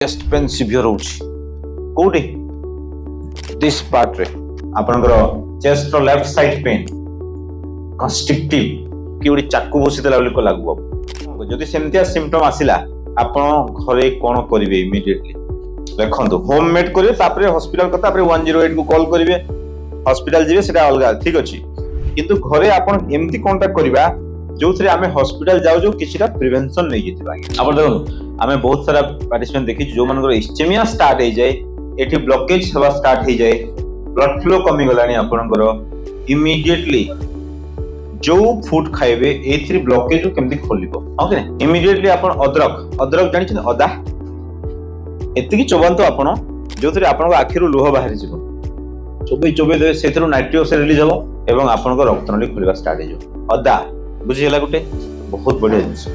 chest pain severe होउची कोडी this part रे आपनकर चेस्ट रो लेफ्ट साइड पेन कंस्ट्रिक्टिव कि उडी चाकू बसितला बोली को लागबो जदि सेमतिया सिम्पटम आसिला आपण घरे कोन करिवे इमीडिएटली देखंतु होममेड करिवे तापरे हॉस्पिटल कथा तापरे 108 को कॉल करिवे हॉस्पिटल जिवे सेटा अलगा ठीक अछि किंतु घरे आपण एम्ति कांटेक्ट करबा जोथरे आमे हॉस्पिटल जाउ जो किछिटा प्रिवेंशन नै जितबा आपण देखो आमे बहुत सारा पार्टिसिपेंट देखि जो मानकर इस्चेमिया स्टार्ट हे जाय एठी ब्लॉकेज हवा स्टार्ट हे जाय ब्लड फ्लो कमी गलानी आपणकर इमीडिएटली जो फूड खाइबे एथि ब्लॉकेज केमति खोलिबो ओके इमीडिएटली आपण अदरक जानि छ अदा एतिकी चोबंतो आपण जोथरे आपनको आखिरु लोह बाहरी जिवो चोबे दे सेथरु नाइट्रियोस रिलीज हो एवं आपनको रक्त नली खोलिबा स्टार्ट हे जो अदा बुझियला गुटे बहुत बढ़िया जिंस